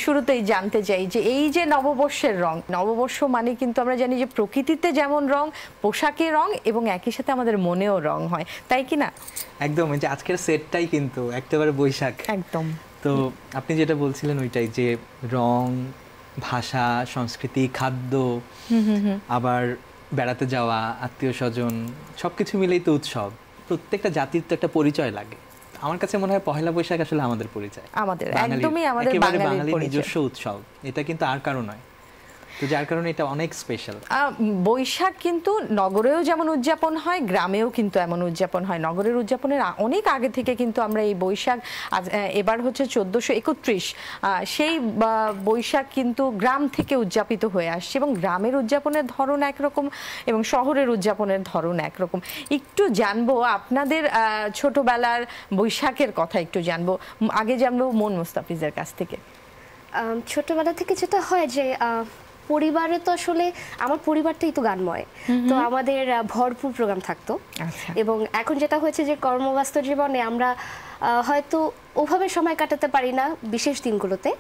শুরুতেই জানতে চাই যে এই যে নববর্ষের রং, নববর্ষ মানে কিন্তু আমরা জানি যে প্রকৃতিতে যেমন রং, পোশাকে রং এবং একই সাথে আমাদের মনেও রং হয়, তাই কি না? একদম, এই যে আজকের সেটটাই কিন্তু একেবারে বৈশাখ। একদম। তো আপনি যেটা বলছিলেন ওইটাই, যে রং, ভাষা, সংস্কৃতি, খাদ্য, আবার বেড়াতে যাওয়া, আত্মীয় স্বজন, সবকিছু মিলেই তো উৎসব। প্রত্যেকটা জাতির তো একটা পরিচয় লাগে। আমার কাছে মনে হয় পহেলা বৈশাখ আসলে আমাদের পরিচয়, আমাদের একদমই আমাদের বাঙালির নিজস্ব উৎসব। এটা কিন্তু আর কারো নয়, তো যার কারণে এটা অনেক স্পেশাল। বৈশাখ কিন্তু নগরেও যেমন উদযাপন হয়, গ্রামেও কিন্তু এমন উদযাপন হয়। নগরের উদযাপনের অনেক আগে থেকে কিন্তু আমরা এই বৈশাখ, এবার হচ্ছে 1431, সেই বৈশাখ কিন্তু গ্রাম থেকে উদযাপিত হয়ে আসছে এবং গ্রামের উদযাপনের ধরন একরকম এবং শহরের উদযাপনের ধরন একরকম। একটু জানবো আপনাদের ছোটবেলার বৈশাখের কথা, একটু জানবো। আগে জানবো মন মুস্তাফিজের কাছ থেকে। ছোটবেলা থেকে যেটা হয় যে পরিবারে তো আসলে আমার পরিবারটাই তো গানময়, তো আমাদের ভরপুর প্রোগ্রাম থাকতো। এবং এখন যেটা হয়েছে যে কর্মব্যস্ত জীবনে আমরা হয়তো ওভাবে সময় কাটাতে পারি না বিশেষ দিনগুলোতে,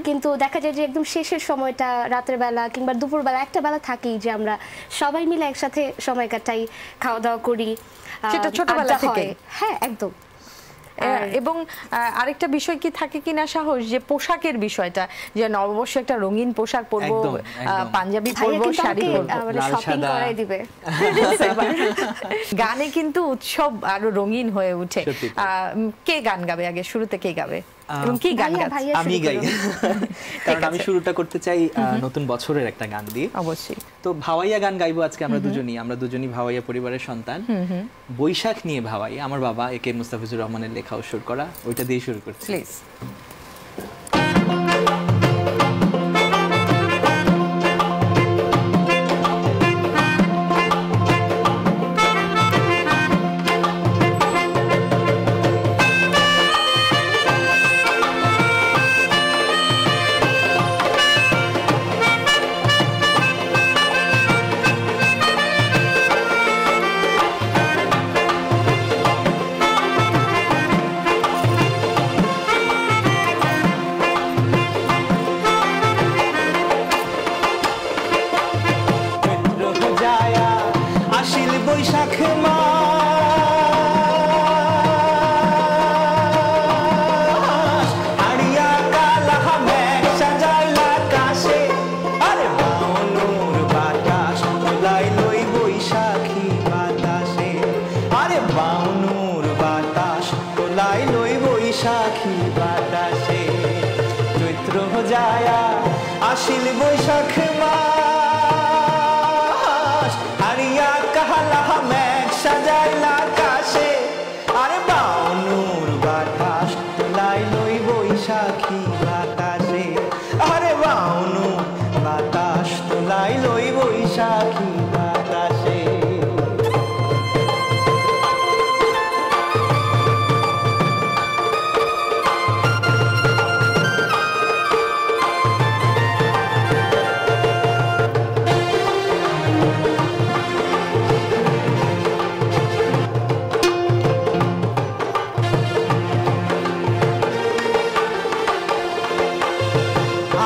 কিন্তু দেখা যায় যে একদম শেষের সময়টা রাতের বেলা কিংবা দুপুরবেলা একটা বেলা থাকি যে আমরা সবাই মিলে একসাথে সময় কাটাই, খাওয়া দাওয়া করি, সেটা ছোটবেলা থেকে। হ্যাঁ, একদম। এবং আরেকটা বিষয় কি থাকে কিনা সাহস, যে পোশাকের বিষয়টা, যে নববর্ষে একটা রঙিন পোশাক পরবো, পাঞ্জাবি পরবো, শাড়ি পরবো, শপিং করাই দিবে। গানে কিন্তু উৎসব আরো রঙিন হয়ে ওঠে। কে গান গাবে আগে, শুরুতে কে গাবে এবং কি গান গাবে? আমি গাই, কারণ আমি শুরুটা করতে চাই নতুন বছরের একটা গান দিয়ে। অবশ্যই। তো ভাওয়াইয়া গান গাইবো আজকে আমরা দুজনই ভাওয়াইয়া পরিবারের সন্তান। বৈশাখ নিয়ে ভাওয়াইয়া, আমার বাবা একে মুস্তাফিজুর রহমানের লেখা ও সুর করা, ওইটা দিয়ে শুরু করছি প্লিজ। আশিল বৈশাখ মাস, হারিয়া কাহালা মেঘ সাজাইলা আকাশে, আরে বাউনুর বাতাস তোলাই লই বৈশাখী বাতাসে, আরে বাউনুর বাতাস তোলাই লই বৈশাখী বাতাসে।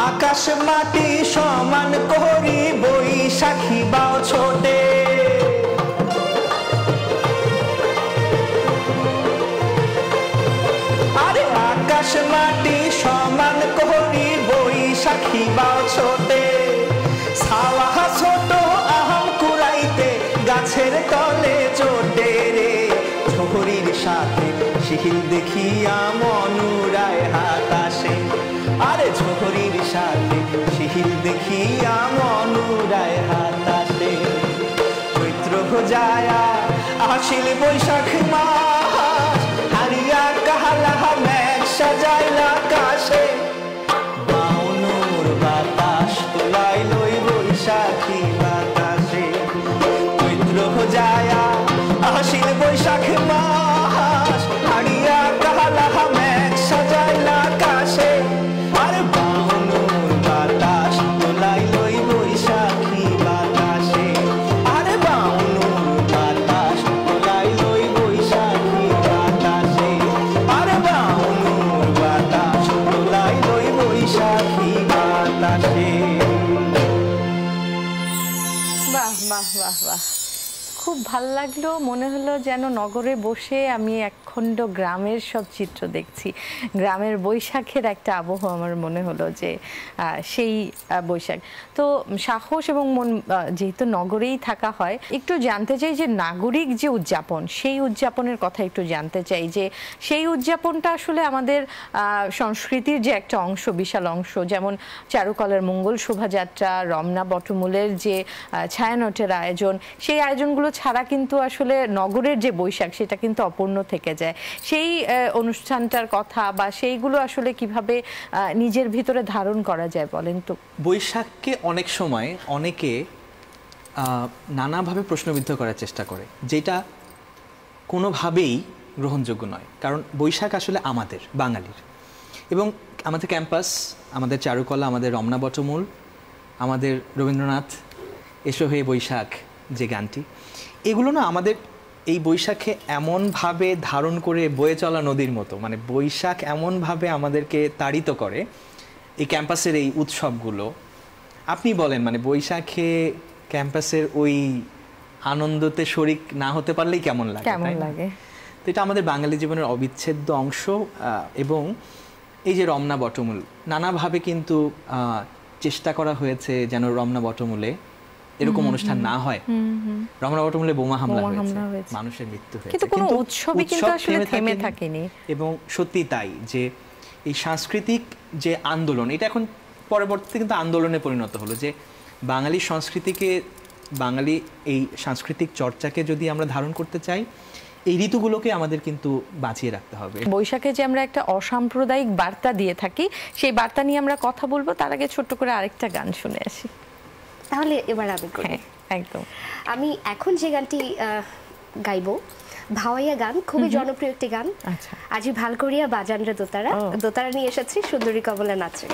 আকাশ মাটি সমান করি বৈশাখী বাও ছোটে, আরে আকাশ মাটি সমান করি বৈশাখী বাও ছোটে, ছাওয়া ছোট আহাম কুড়াইতে গাছের তলে চোটে রে, ঝুড়ির সাথে শিখিল দেখিয়া মনুরায় হাতাসে, আরে ঝুড়ির সাথে শিখিল দেখিয়া মনুরায় হাতাসে। চৈত্র যায়া আশিল বৈশাখ মাস, হারিয়া কাহালা মেঘ সাজাইলা আকাশে, বাউনুর বাতাস তোলাই লই বৈশাখী বাতাসে। চৈত্র যায়া আশিল বৈশাখ মাস, হারিয়া কাহালা মেঘ সাজাইলা আকাশে, আরে বাউনুর বাতাস তোলাই লই বৈশাখী বাতাসে, আরে বাউনুর বাতাস তোলাই লই বৈশাখী বাতাসে, আরে বাউনুর বাতাস তোলাই পাখি বাতাসে। বাহ বাহ বাহ বাহ, খুব ভাল লাগলো। মনে হলো যেন নগরে বসে আমি একখণ্ড গ্রামের সব চিত্র দেখছি। গ্রামের বৈশাখের একটা আবহ আমার মনে হলো যে সেই বৈশাখ। তো সাহস এবং মন, যেহেতু নগরেই থাকা হয়, একটু জানতে চাই যে নাগরিক যে উদযাপন, সেই উদযাপনের কথা একটু জানতে চাই যে সেই উদযাপনটা আসলে আমাদের সংস্কৃতির যে একটা অংশ, বিশাল অংশ। যেমন চারুকলার মঙ্গল শোভাযাত্রা, রমনা বটমূলের যে ছায়ানটের আয়োজন, সেই আয়োজনগুলো ছাড়া কিন্তু আসলে নগরের যে বৈশাখ সেটা কিন্তু অপূর্ণ থেকে যায়। সেই অনুষ্ঠানটার কথা বা সেইগুলো আসলে কিভাবে নিজের ভিতরে ধারণ করা যায় বলেন তো। বৈশাখকে অনেক সময় অনেকে নানাভাবে প্রশ্নবিদ্ধ করার চেষ্টা করে, যেটা কোনোভাবেই গ্রহণযোগ্য নয়। কারণ বৈশাখ আসলে আমাদের বাঙালির, এবং আমাদের ক্যাম্পাস, আমাদের চারুকলা, আমাদের রমনা বটমূল, আমাদের রবীন্দ্রনাথ এসো হে বৈশাখ যে গানটি, এগুলো না আমাদের এই বৈশাখে এমনভাবে ধারণ করে বয়ে চলা নদীর মতো, মানে বৈশাখ এমনভাবে আমাদেরকে তাড়িত করে এই ক্যাম্পাসের এই উৎসবগুলো। আপনি বলেন, মানে বৈশাখে ক্যাম্পাসের ওই আনন্দতে শরিক না হতে পারলেই কেমন লাগে, কেমন লাগে। তো এটা আমাদের বাঙালি জীবনের অবিচ্ছেদ্য অংশ। এবং এই যে রমনা বটমূল, নানাভাবে কিন্তু চেষ্টা করা হয়েছে যেন রমনা বটমূলে এরকম অনুষ্ঠান না হয়। রমনা বটমূলে বোমা হামলা হয়েছে, মানুষের মৃত্যু হয়েছে, কিন্তু কোনো উৎসবই কিন্তু আসলে থেমে থাকেনি। এবং সত্যি তাই যে এই সাংস্কৃতিক যে আন্দোলন, এটা এখন পরবর্তীতে কিন্তু আন্দোলনে পরিণত হলো, যে বাঙালি সংস্কৃতিকে, বাঙালি এই সাংস্কৃতিক চর্চাকে যদি আমরা ধারণ করতে চাই, এই ঋতুগুলোকে আমাদের কিন্তু বাঁচিয়ে রাখতে হবে। বৈশাখে যে আমরা একটা অসাম্প্রদায়িক বার্তা দিয়ে থাকি, সেই বার্তা নিয়ে আমরা কথা বলবো। তার আগে ছোট্ট করে আরেকটা গান শুনে আসি। তাহলে এবার আমি করি। একদম। আমি এখন যে গানটি গাইবো ভাওয়াইয়া গান, খুবই জনপ্রিয় একটি গান। আচ্ছা। আজি ভাল করিয়া বাজান রে দোতারা, দোতারা নিয়ে এসেছি সুন্দরী কমলা নাচে।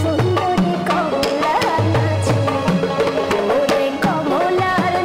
সুন্দরী কমলা নাচে, ওরে কমলার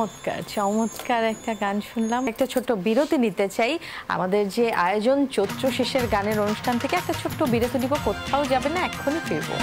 চমৎকার চমৎকার একটা গান শুনলাম। একটা ছোট্ট বিরতি নিতে চাই। আমাদের যে আয়োজন চৈত্র শেষের গানের অনুষ্ঠান থেকে একটা ছোট্ট বিরতি নিব, কোথাও যাবে না, এক্ষুনি ফিরবো।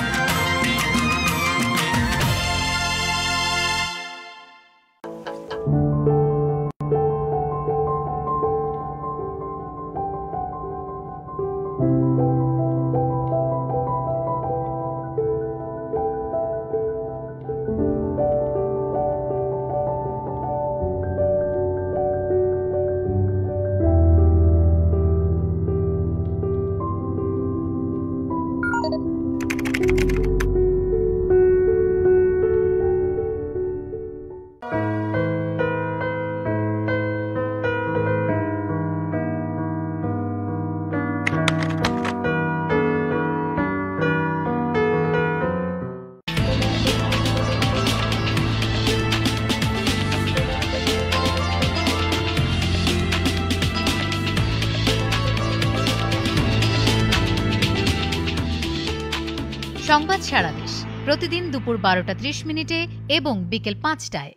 সংবাদ সারা দেশ প্রতিদিন দুপুর 12:30 এবং বিকেল 5টায়।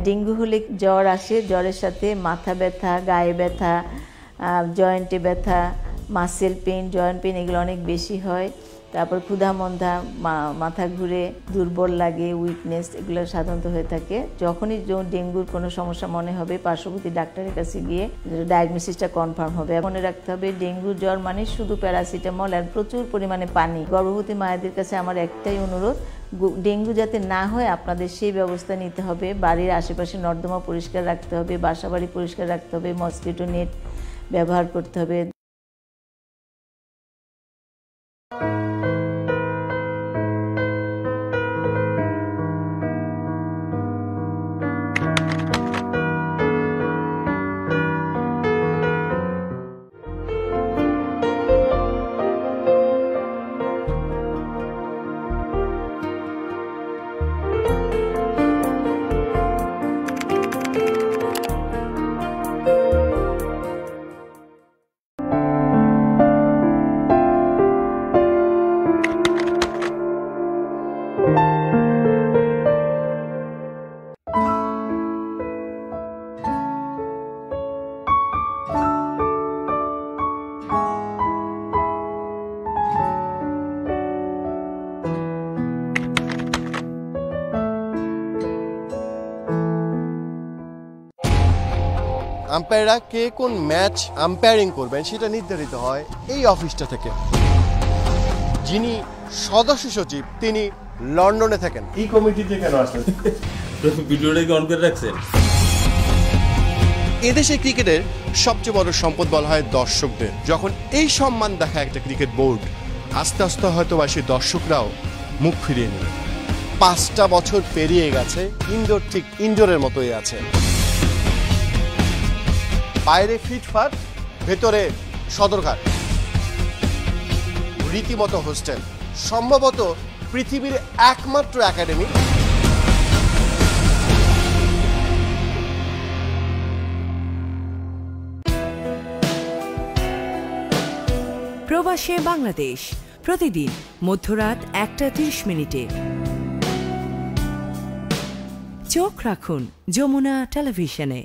ডেঙ্গু হলে জ্বর আসে, জ্বরের সাথে মাথা ব্যথা, গায়ে ব্যথা, জয়েন্টে ব্যথা, মাসেল পেন, জয়েন্ট পেন এগুলো অনেক বেশি হয়। তারপর ক্ষুধা মন্দা, মাথা ঘুরে, দুর্বল লাগে, উইকনেস এগুলো সাধারণত হয়ে থাকে। যখনই ডেঙ্গুর কোনো সমস্যা মনে হবে পার্শ্ববর্তী ডাক্তারের কাছে গিয়ে ডায়াগনোসিসটা কনফার্ম হবে। মনে রাখতে হবে ডেঙ্গু জ্বর মানে শুধু প্যারাসিটামল আর প্রচুর পরিমাণে পানি। গর্ভবতী মায়েদের কাছে আমার একটাই অনুরোধ, ডেঙ্গু যাতে না হয় আপনাদের সেই ব্যবস্থা নিতে হবে। বাড়ির আশেপাশে নর্দমা পরিষ্কার রাখতে হবে, বাসা বাড়ি পরিষ্কার রাখতে হবে, মসকিটো নেট ব্যবহার করতে হবে। আম্পায়াররা কে কোন ম্যাচ আম্পায়ারিং করবেন সেটা নির্ধারিত হয় এই অফিসটা থেকে। যিনি সদস্য সচিব তিনি লন্ডনে থাকেন। এই কমিটিতে কেন আসলেন? ভিডিওটা কি অন করে রাখছেন? এদেশে ক্রিকেটের সবচেয়ে বড় সম্পদ বলা হয় দর্শকদের। যখন এই সম্মান দেখা একটা ক্রিকেট বোর্ড, আস্তে আস্তে হয়তো বা সেই দর্শকরাও মুখ ফিরিয়ে নেবে। 5টা বছর পেরিয়ে গেছে, ইনডোর ঠিক ইনডোরের মতোই আছে। বাইরে ফিটফাট, ভেতরে সদরঘাট, রীতিমতো হোস্টেল, সম্ভবত পৃথিবীর একমাত্র একাডেমি। প্রবাসে বাংলাদেশ প্রতিদিন মধ্যরাত 1:30। চোখ রাখুন যমুনা টেলিভিশনে।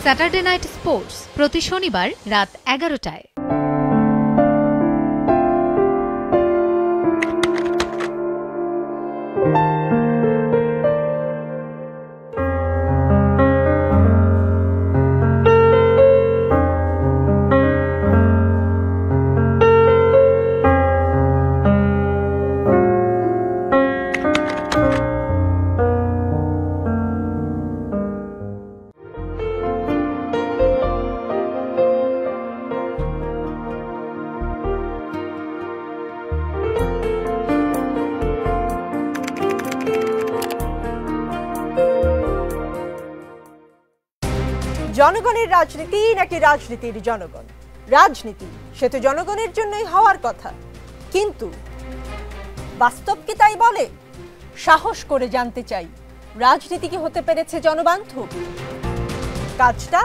স্যাটারডে নাইট স্পোর্টস প্রতি শনিবার রাত 11টায়। জনগণের রাজনীতি নাকি রাজনীতির জনগণ? রাজনীতি সে তো জনগণের জন্যই হওয়ার কথা, কিন্তু বাস্তব কি তাই বলে? সাহস করে জানতে চাই, রাজনীতি কি হতে পেরেছে জনবান্ধব? কাজটা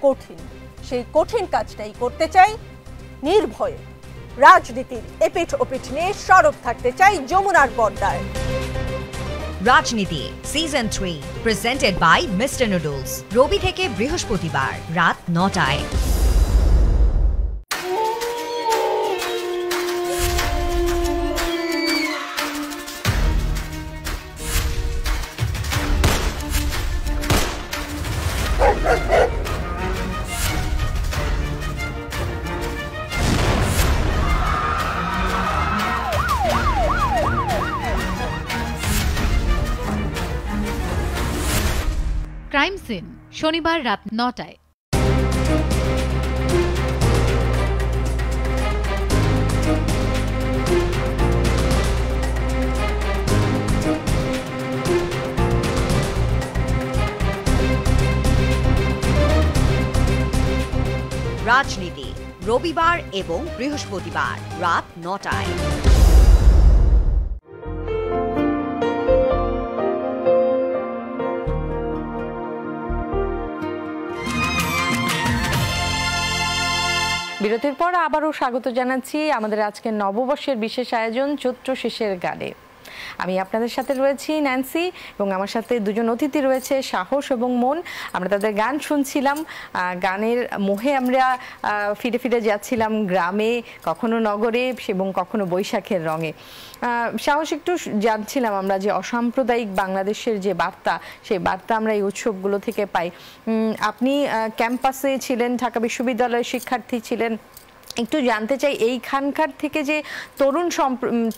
কঠিন, সেই কঠিন কাজটাই করতে চাই নির্ভয়ে। রাজনীতির এপিঠ ওপিঠ নিয়ে সরব থাকতে চাই যমুনার পর্দায়। রাজনীতি season 3 presented by mister noodles, রবি থেকে বৃহস্পতিবার রাত 9টায়। ক্রাইম সিন শনিবার রাত 9টায়। রাজনীতি রবিবার এবং বৃহস্পতিবার রাত 9টায়। বিরতির পর আবারও স্বাগত জানাচ্ছি আমাদের আজকের নববর্ষের বিশেষ আয়োজন চৈত্র শেষের গানে। আমি আপনাদের সাথে রয়েছি ন্যান্সি এবং আমার সাথে দুজন অতিথি রয়েছে সাহস এবং মন। আমরা তাদের গান শুনছিলাম, গানের মোহে আমরা ফিরে ফিরে যাচ্ছিলাম গ্রামে, কখনো নগরে এবং কখনো বৈশাখের রঙে। সাহস, একটু জানছিলাম আমরা যে অসাম্প্রদায়িক বাংলাদেশের যে বার্তা, সেই বার্তা আমরা এই উৎসবগুলো থেকে পাই। আপনি ক্যাম্পাসে ছিলেন, ঢাকা বিশ্ববিদ্যালয়ের শিক্ষার্থী ছিলেন, একটু জানতে চাই এইখানকার থেকে যে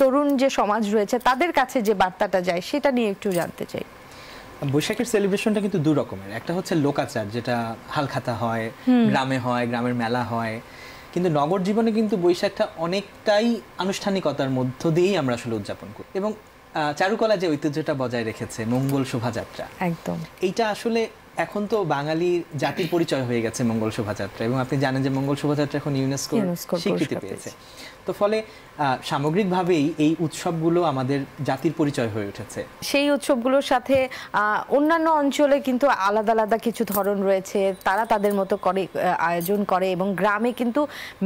তরুণ যে সমাজ রয়েছে তাদের কাছে যে বার্তাটা যায় সেটা নিয়ে একটু জানতে চাই। বৈশাখের সেলিব্রেশনটা কিন্তু দু রকমের, একটা হচ্ছে লোকাচার যেটা হালখাতা হয়, গ্রামে হয়, গ্রামের মেলা হয়, কিন্তু নগর জীবনে কিন্তু বৈশাখটা অনেকটাই আনুষ্ঠানিকতার মধ্য দিয়েই আমরা আসলে উদযাপন করি। এবং চারুকলা যে ঐতিহ্যটা বজায় রেখেছে মঙ্গল শোভাযাত্রা, একদম এইটা আসলে এখন তো বাঙালির জাতির পরিচয় হয়ে গেছে মঙ্গল শোভাযাত্রা। এবং আপনি জানেন যে মঙ্গল শোভাযাত্রা এখন ইউনেস্কো স্বীকৃতি পেয়েছে। তো ফলে সামগ্রিকভাবেই এই উৎসবগুলো আমাদের জাতির পরিচয় হয়ে উঠেছে। সেই উৎসবগুলোর সাথে অন্যান্য অঞ্চলে কিন্তু আলাদা আলাদা কিছু ধরন রয়েছে, তারা তাদের মতো করে আয়োজন করে এবং গ্রামে কিন্তু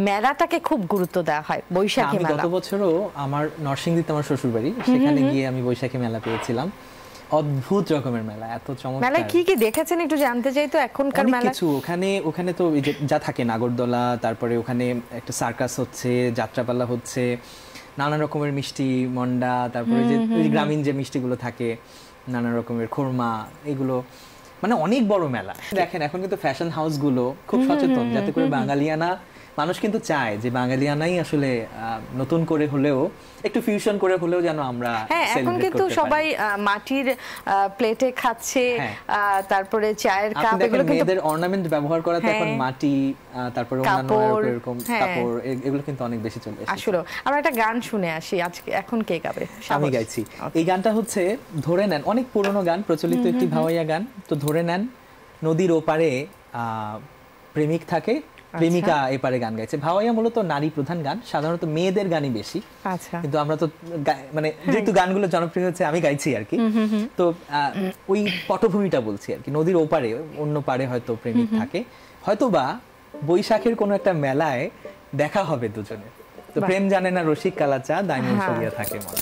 মেলাটাকে খুব গুরুত্ব দেওয়া হয়। বৈশাখী মেলা গত বছরও আমার নরসিংদীতে আমার শ্বশুরবাড়ি, সেখানে গিয়ে আমি বৈশাখী মেলা পেয়েছিলাম। অদ্ভুত রকমের মেলা, এত চমৎকার। মেলা কি কি দেখেছেন একটু জানতে চাই। তো এখনকার মেলা কিছু ওখানে তো যা থাকে নাগরদোলা, তারপরে ওখানে একটা সার্কাস হচ্ছে, যাত্রাপালা হচ্ছে, নানা রকমের মিষ্টি মন্ডা, তারপরে যে গ্রামীণ যে মিষ্টিগুলো থাকে, নানা রকমের খোরমা, এগুলো মানে অনেক বড় মেলা। দেখেন এখন কিন্তু ফ্যাশন হাউসগুলো খুব সচেতন, যাতে করে বাঙালিয়ানা মানুষ কিন্তু চায় যে বাঙালিয়ানাই আসলে নতুন করে হলেও একটু ফিউশন করে হলেও যেন আমরা এখন কিন্তু সবাই মাটির প্লেটে খাচ্ছে, তারপরে চায়ের কাপ, এগুলো কিন্তু মেয়েদের অর্নামেন্ট ব্যবহার করাতে এখন মাটি, তারপরে অন্যান্য এরকম কাপড়, এগুলো কিন্তু অনেক বেশি চলে এসেছে। আসলে আমরা একটা গান শুনে আসি আজকে। এখন কে গাবে? আমি গাইছি। এই গানটা হচ্ছে ধরে নেন, অনেক পুরনো গান, প্রচলিত একটি ভাওয়াইয়া গান। তো ধরে নেন নদীর ওপারে প্রেমিক থাকে, প্রেমিকা এপারে গান গাইছে। ভাওয়াইয়া মূলত নারী প্রধান গান, সাধারণত মেয়েদের গানই বেশি। কিন্তু আমরা তো মানে যেহেতু গানগুলো জনপ্রিয় হচ্ছে আমি গাইছি আর কি। তো ওই পটভূমিটা বলছি আর কি, নদীর ওপারে অন্য পারে হয়তো প্রেমিক থাকে, হয়তো বা বৈশাখের কোনো একটা মেলায় দেখা হবে দুজনে। তো প্রেম জানে না রসিক কালাচা, দাইমন সরিয়া থাকে মন।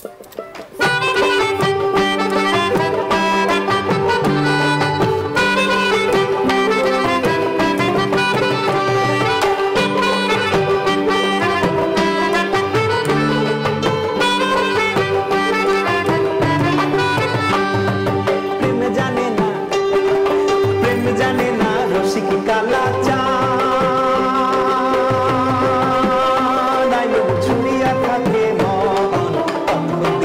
ছুরিয়া থাকে মন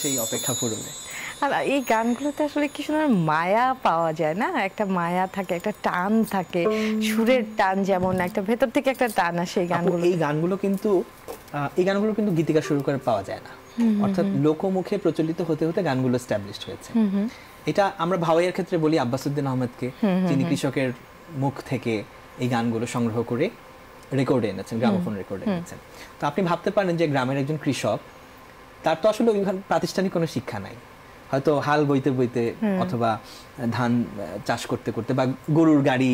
সেই অপেক্ষা পূরণে। আর এই গানগুলোতে আসলে কি সুন্দর মায়া পাওয়া যায় না, একটা মায়া থাকে, একটা টান থাকে, সুরের টান, যেমন একটা ভেতর থেকে একটা টান আসে এই গানগুলো। এই গানগুলো কিন্তু গীতিকা শুরু করে পাওয়া যায় না, অর্থাৎ লোকমুখে প্রচলিত হতে হতে গানগুলো এস্টাবলিশড হয়েছে। এটা আমরা ভাওয়াইয়ের ক্ষেত্রে বলি আব্বাসউদ্দিন আহমেদকে, যিনি কৃষকের মুখ থেকে এই গানগুলো সংগ্রহ করে রেকর্ডে এনেছেন, গ্রামোফোন রেকর্ডে এনেছেন। তো আপনি ভাবতে পারেন যে গ্রামের একজন কৃষক, তার তো আসলে ওইভাবে প্রাতিষ্ঠানিক কোনো শিক্ষা নাই, হয়তো হাল বইতে বইতে অথবা ধান চাষ করতে করতে বা গরুর গাড়ি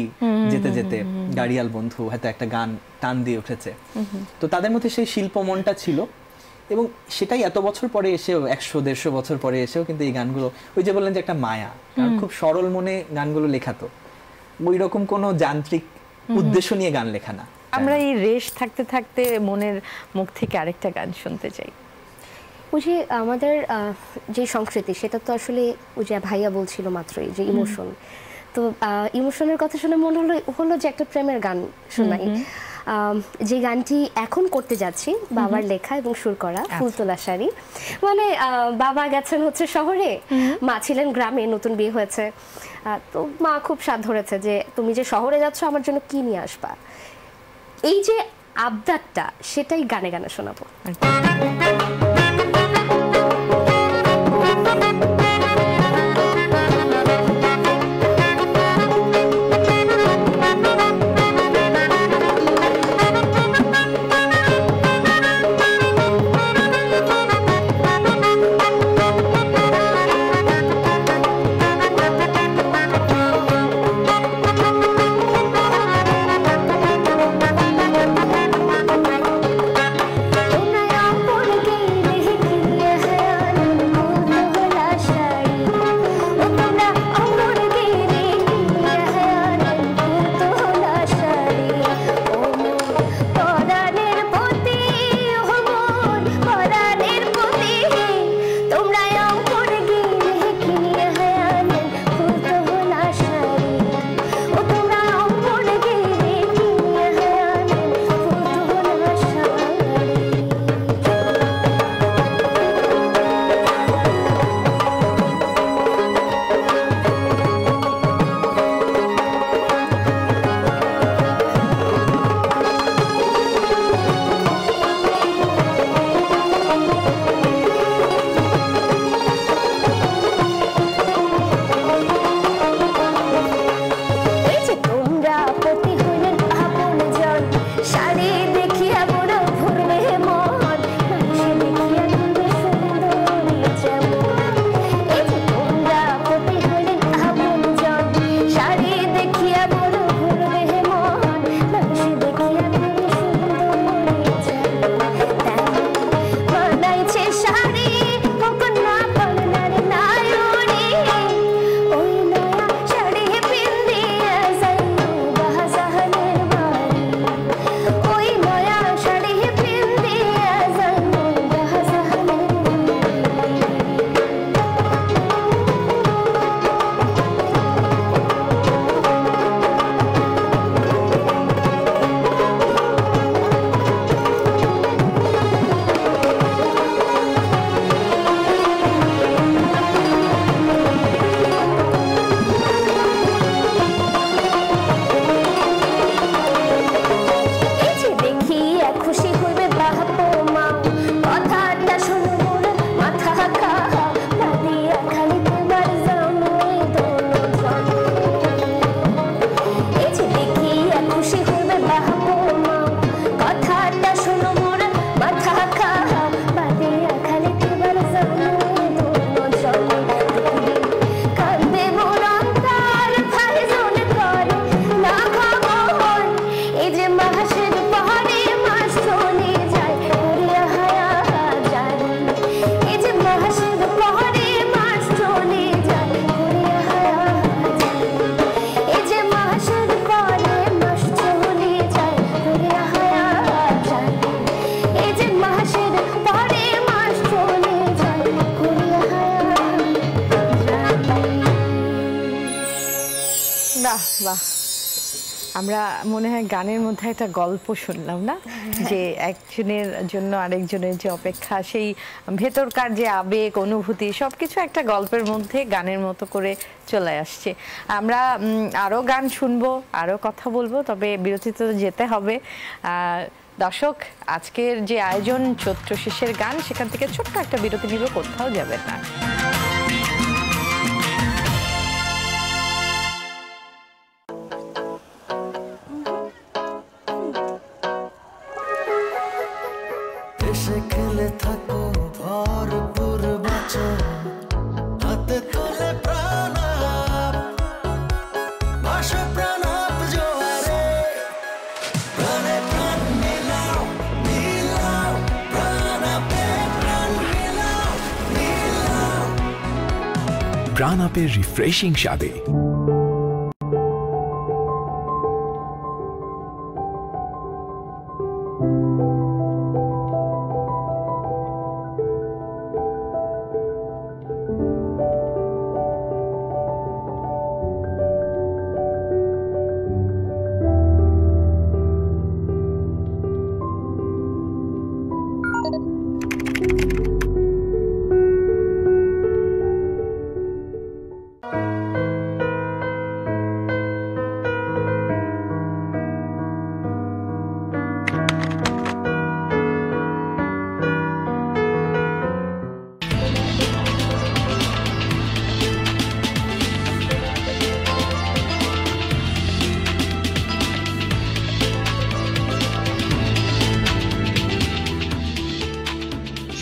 যেতে যেতে গাড়িয়াল বন্ধু হয়তো একটা গান টান দিয়ে উঠেছে। তো তাদের মধ্যে সেই শিল্প মনটা ছিল, এবং সেটাই এত বছর পরে এসেও, 100-150 বছর পরে এসেও কিন্তু এই গানগুলো, ওই যে বললেন যে একটা মায়া, কারণ খুব সরল মনে গানগুলো লেখা, তো ওই রকম কোনো যান্ত্রিক উদ্দেশ্য নিয়ে গান লেখা না। আমরা এই রেশ থাকতে থাকতে মনের মুখ থেকে আরেকটা গান শুনতে চাই। ওই যে আমাদের যে সংস্কৃতি, সেটা তো আসলে ওই যে ভাইয়া বলছিল মাত্রই যে ইমোশন, তো ইমোশনের কথা শুনে মনে হলো যে একটা প্রেমের গান শোনাই। যে গানটি এখন করতে যাচ্ছি, বাবার লেখা এবং সুর করা, ফুলতোলা শাড়ি। মানে বাবা গেছেন হচ্ছে শহরে, মা ছিলেন গ্রামে, নতুন বিয়ে হয়েছে, তো মা খুব সাধ ধরেছে যে তুমি যে শহরে যাচ্ছ আমার জন্য কি নিয়ে আসবা। এই যে আবদারটা, সেটাই গানে গানে শোনাবো। আমরা মনে হয় গানের মধ্যে একটা গল্প শুনলাম না, যে একজনের জন্য আরেকজনের যে অপেক্ষা, সেই ভেতরকার যে আবেগ অনুভূতি সবকিছু একটা গল্পের মধ্যে গানের মতো করে চলে আসছে। আমরা আরো গান শুনবো, আরো কথা বলবো, তবে বিরতিতে তো যেতে হবে। দর্শক, আজকের যে আয়োজন চৈত্র শেষের গান, সেখান থেকে ছোট্ট একটা বিরতি নিব, কোথাও যাবেন না। এসে খেলে থাকো ভরপুর বছর, হাতে তোলে প্রাণাপ, ভাসো প্রাণাপ জোয়ারে, প্রাণে প্রাণ মিলাও মিলাও, প্রাণাপে প্রাণ মিলাও মিলাও। প্রাণাপের রিফ্রেশিং স্বাদে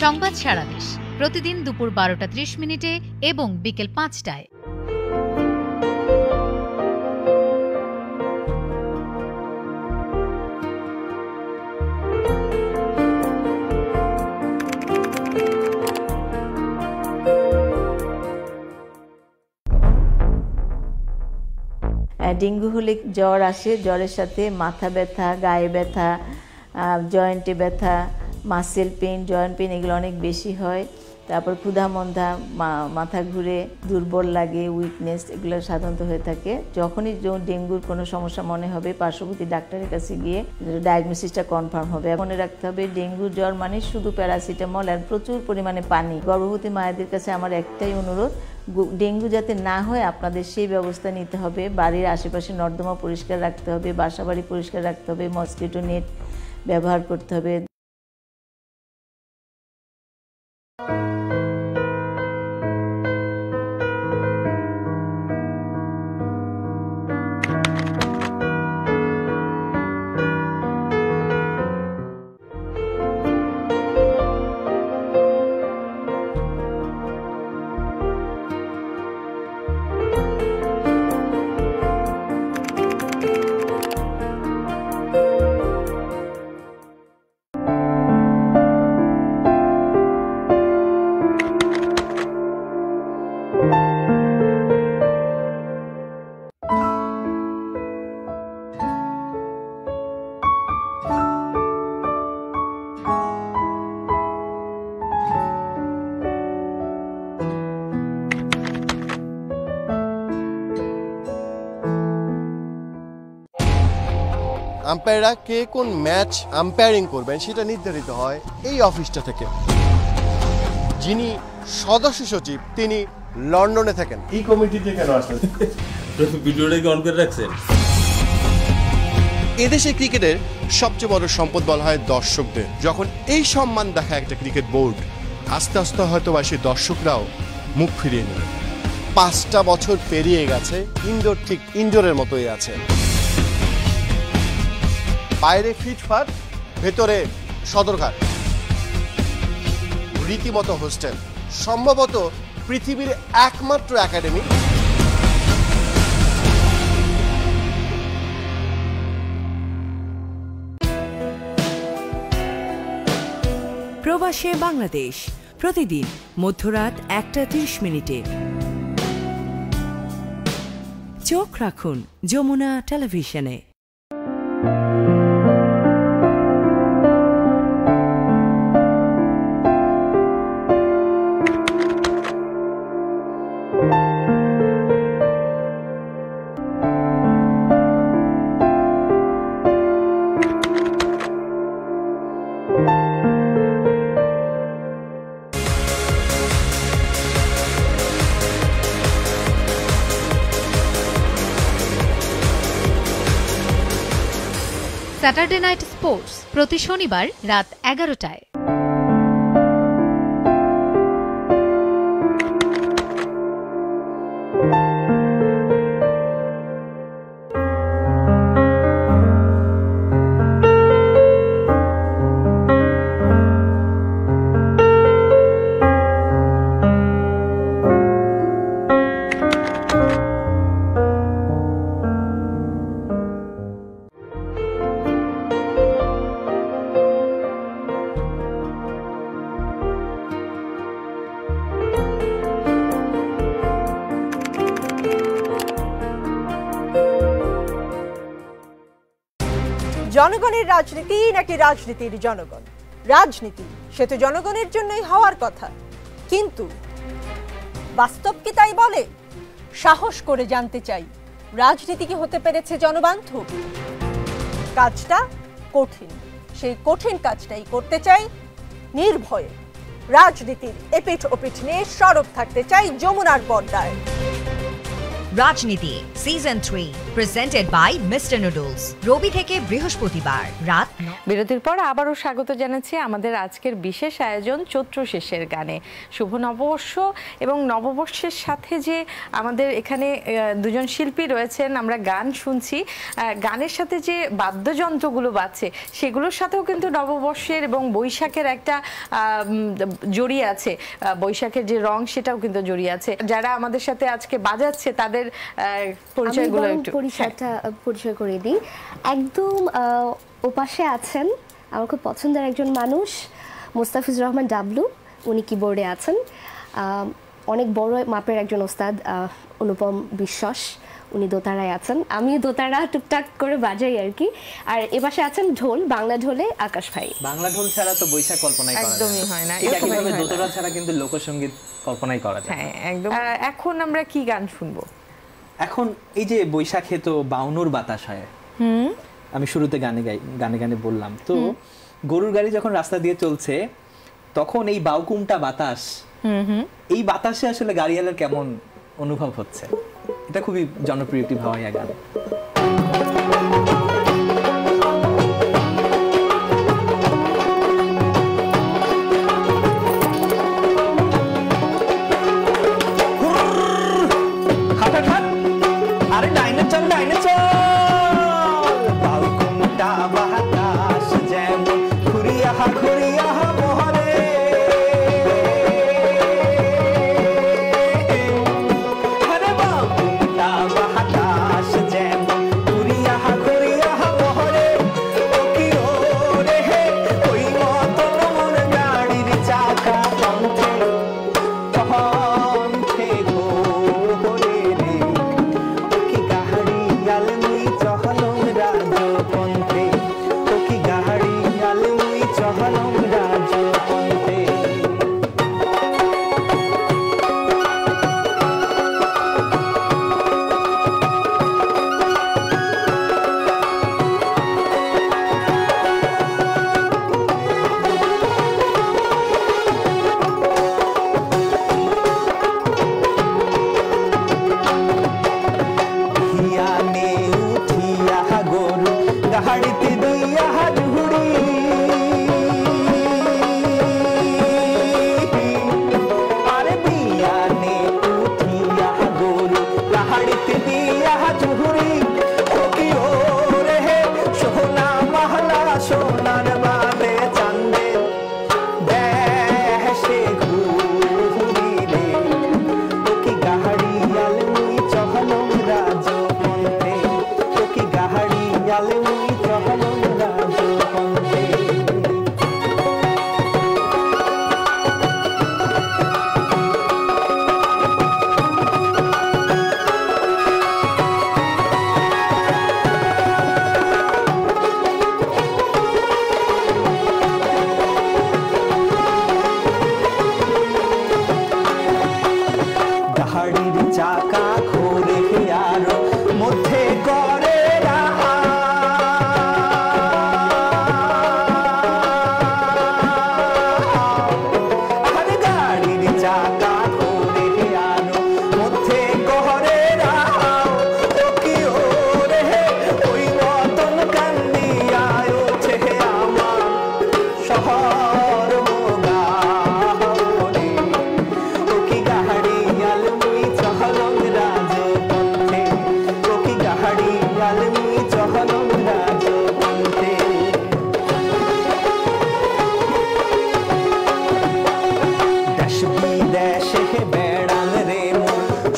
সংবাদ সারা দেশ প্রতিদিন দুপুর 12:30 এবং বিকেল 5টায়। ডেঙ্গু হলে জ্বর আসে, জ্বরের সাথে মাথা ব্যথা, গায়ে ব্যথা, জয়েন্টে ব্যথা, মাসেল পেন, জয়েন্ট পেন এগুলো অনেক বেশি হয়। তারপর ক্ষুধা মন্দা, মাথা ঘুরে, দুর্বল লাগে, উইকনেস এগুলো সাধারণত হয়ে থাকে। যখনই ডেঙ্গুর কোনো সমস্যা মনে হবে, পার্শ্ববর্তী ডাক্তারের কাছে গিয়ে ডায়াগনোসিসটা কনফার্ম হবে। মনে রাখতে হবে ডেঙ্গু জ্বর মানে শুধু প্যারাসিটামল আর প্রচুর পরিমাণে পানি। গর্ভবতী মায়েদের কাছে আমার একটাই অনুরোধ, ডেঙ্গু যাতে না হয় আপনাদের সেই ব্যবস্থা নিতে হবে। বাড়ির আশেপাশে নর্দমা পরিষ্কার রাখতে হবে, বাসাবাড়ি পরিষ্কার রাখতে হবে, মসকিটো নেট ব্যবহার করতে হবে। আম্পায়াররা কে কোন ম্যাচ আম্পায়ারিং করবেন সেটা নির্ধারিত হয় এই অফিসটা থেকে। যিনি সদস্য সচিব তিনি লন্ডনে থাকেন। এই কমিটিতে কেন আসলেন? ভিডিওটা কি অন করে রাখছেন? এদেশে ক্রিকেটের সবচেয়ে বড় সম্পদ বলা হয় দর্শকদের। যখন এই সম্মান দেখা একটা ক্রিকেট বোর্ড, আস্তে আস্তে হয়তো বা সেই দর্শকরাও মুখ ফিরিয়ে নেবে। 5টা বছর পেরিয়ে গেছে, ইনডোর ঠিক ইনডোরের মতোই আছে। বাইরে ফিটফাট, ভেতরে সদরঘাট, রীতিমতো হোস্টেল, সম্ভবত পৃথিবীর একমাত্র একাডেমি। প্রবাসে বাংলাদেশ প্রতিদিন মধ্যরাত 1:30। চোখ রাখুন যমুনা টেলিভিশনে। স্যাটারডে নাইট স্পোর্টস প্রতি শনিবার রাত 11টায়। জনগণের রাজনীতি নাকি রাজনীতির জনগণ? রাজনীতি সে তো জনগণের জন্যই হওয়ার কথা, কিন্তু বাস্তব কি তাই বলে? সাহস করে জানতে চাই, রাজনীতি কি হতে পেরেছে জনবান্ধব? কাজটা কঠিন, সেই কঠিন কাজটাই করতে চাই নির্ভয়ে। রাজনীতির এপিঠ ওপিঠ নিয়ে সরব থাকতে চাই যমুনার পর্দায়। রাজনীতি season 3 presented by mister noodles, রবি থেকে বৃহস্পতিবার রাত। বিরতির পর আবারও স্বাগত জানাচ্ছি আমাদের আজকের বিশেষ আয়োজন চৈত্র শেষের গানে। শুভ নববর্ষ এবং নববর্ষের সাথে যে আমাদের এখানে দুজন শিল্পী রয়েছেন, আমরা গান শুনছি, গানের সাথে যে বাদ্যযন্ত্রগুলো বাজছে সেগুলোর সাথেও কিন্তু নববর্ষের এবং বৈশাখের একটা জড়িয়ে আছে, বৈশাখের যে রং সেটাও কিন্তু জড়িয়ে আছে। যারা আমাদের সাথে আজকে বাজাচ্ছে তাদের পরিচয়গুলো একটু পরিচয় করে দিই। একদম ওপাশে আছেন আমার খুব পছন্দের একজন মানুষ, মুস্তাফিজুর রহমান ডাবলু, উনি কিবোর্ডে আছেন। অনেক বড় মাপের একজন ওস্তাদ অনুপম বিশ্বাস, উনি দোতারায় আছেন। আমি দোতারা টুকটাক করে বাজাই আর কি। আর এপাশে আছেন ঢোল, বাংলা ঢোলে আকাশ ভাই। বাংলা ঢোল ছাড়া তো বৈশাখ কল্পনাই করা একদমই হয় না, একইভাবে দোতারা ছাড়া কিন্তু লোকসঙ্গীত কল্পনাই করা যায়। হ্যাঁ একদম। এখন আমরা কি গান শুনবো? এখন এই যে বৈশাখে তো বাউনুর বাতাস হয়, আমি শুরুতে গানে গানে বললাম তো, গরুর গাড়ি যখন রাস্তা দিয়ে চলছে তখন এই বাউকুমটা বাতাস, এই বাতাসে আসলে গাড়িওয়ালার কেমন অনুভব হচ্ছে, এটা খুবই জনপ্রিয় একটি ভাওয়াইয়া গান।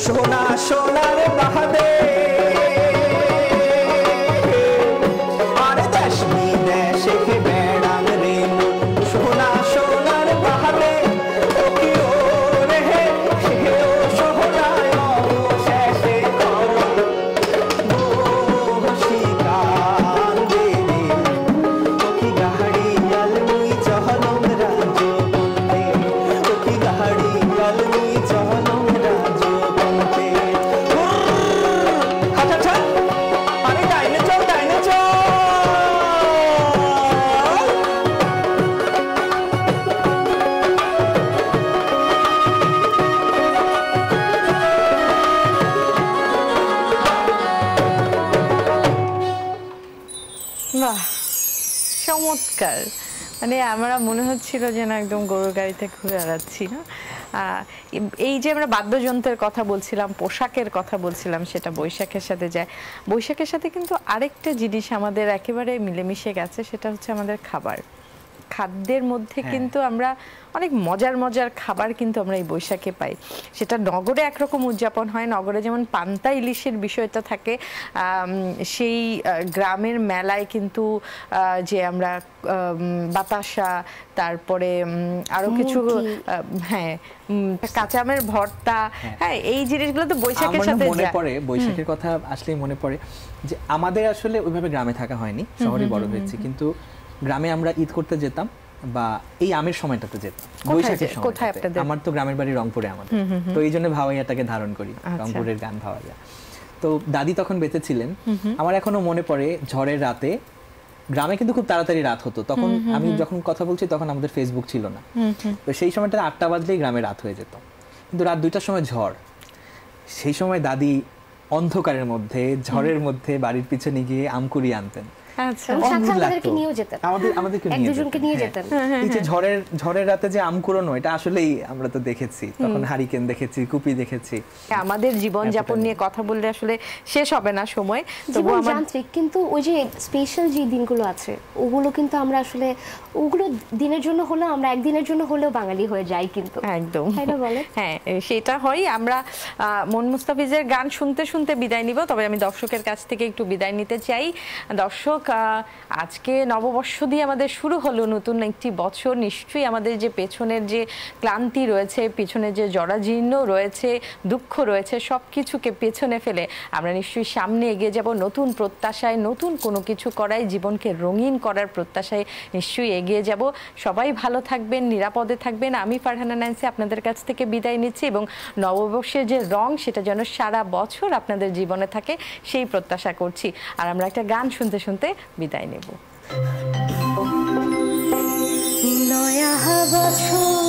সোনা সোনার বাহাদে আর দেশ বিদেশে বেড়াম রে সোনা সোনার বাহাদে ও কি ও রে সেও সোহরায় অবশেষে করো বসি কান্দে রে ও কি গাড়ি আলমুই চহলম রাজ বন্দে ও কি গাড়ি আলমুই চহলম রাজ বন্দে হাটা হাটা আরে ডাইনে চল ডাইনে চল বাহ, চমৎকার। মানে আমরা মনে হচ্ছিল যে না একদম গরুর গাড়িতে ঘুরে বেড়াচ্ছি না। এই যে আমরা বাদ্যযন্ত্রের কথা বলছিলাম, পোশাকের কথা বলছিলাম, সেটা বৈশাখের সাথে যায়। বৈশাখের সাথে কিন্তু আরেকটা জিনিস আমাদের একেবারে মিলেমিশে গেছে, সেটা হচ্ছে আমাদের খাবার। খাদ্যের মধ্যে কিন্তু আমরা অনেক মজার মজার খাবার কিন্তু আমরা এই বৈশাখে পাই। সেটা নগরে একরকম উদযাপন হয়, নগরে যেমন পান্তা ইলিশের বিষয়টা থাকে, সেই গ্রামের মেলায় কিন্তু যে আমরা বাতাসা, তারপরে আরো কিছু, হ্যাঁ কাঁচা আমের ভর্তা, হ্যাঁ এই জিনিসগুলো তো বৈশাখের সাথে মনে পড়ে। বৈশাখের কথা আসলেই মনে পড়ে যে আমাদের আসলে ওইভাবে গ্রামে থাকা হয়নি, শহরে বড় হয়েছে, কিন্তু গ্রামে আমরা ঈদ করতে যেতাম বা এই আমের সময়টাতে যেতাম। বৈশাখের সময় আমার তো গ্রামের বাড়ি রংপুরে আমাদের, তো এই জন্য ভাওয়াইয়াটাকে ধারণ করি, রংপুরের গান ভাওয়াইয়া। তো দাদি তখন বেঁচে ছিলেন। আমার এখনো মনে পড়ে ঝড়ের রাতে গ্রামে কিন্তু খুব তাড়াতাড়ি রাত হতো। তখন আমি যখন কথা বলছি তখন আমাদের ফেসবুক ছিল না, তো সেই সময়টা 8টা বাজলেই গ্রামে রাত হয়ে যেত। কিন্তু রাত 2টার সময় ঝড়, সেই সময় দাদি অন্ধকারের মধ্যে ঝড়ের মধ্যে বাড়ির পিছনে গিয়ে আম কুড়িয়ে আনতেন। ঝড়ের রাতে যে আম কুড়ানো, এটা আসলেই আমরা তো দেখেছি, তখন হারিকেন দেখেছি, কুপি দেখেছি। আমাদের জীবনযাপন নিয়ে কথা বললে আসলে শেষ হবে না সময়, যান্ত্রিক, কিন্তু ওই যে স্পেশাল যে দিনগুলো আছে ওগুলো কিন্তু আমরা আসলে ওগুলো দিনের জন্য হলেও আমরা একদিনের জন্য হলেও বাঙালি হয়ে যাই কিন্তু একদম, হ্যাঁ সেটা হয়। আমরা মন মুস্তাফিজের গান শুনতে শুনতে বিদায় নিব, তবে আমি দর্শকের কাছ থেকে একটু বিদায় নিতে চাই। দর্শক, আজকে নববর্ষ দিয়ে আমাদের শুরু হলো নতুন একটি বছর। নিশ্চয়ই আমাদের যে পেছনের যে ক্লান্তি রয়েছে, পেছনে যে জরাজীর্ণ রয়েছে, দুঃখ রয়েছে, সব কিছুকে পেছনে ফেলে আমরা নিশ্চয়ই সামনে এগিয়ে যাব নতুন প্রত্যাশায়, নতুন কোনো কিছু করায়, জীবনকে রঙিন করার প্রত্যাশায় নিশ্চয়ই এগিয়ে যাব। সবাই ভালো থাকবেন, নিরাপদে থাকবেন। আমি ফারহানা ন্যান্সি আপনাদের কাছ থেকে বিদায় নিচ্ছি, এবং নববর্ষের যে রং সেটা যেন সারা বছর আপনাদের জীবনে থাকে সেই প্রত্যাশা করছি। আর আমরা একটা গান শুনতে শুনতে বিদায় নেব। নয়া বছর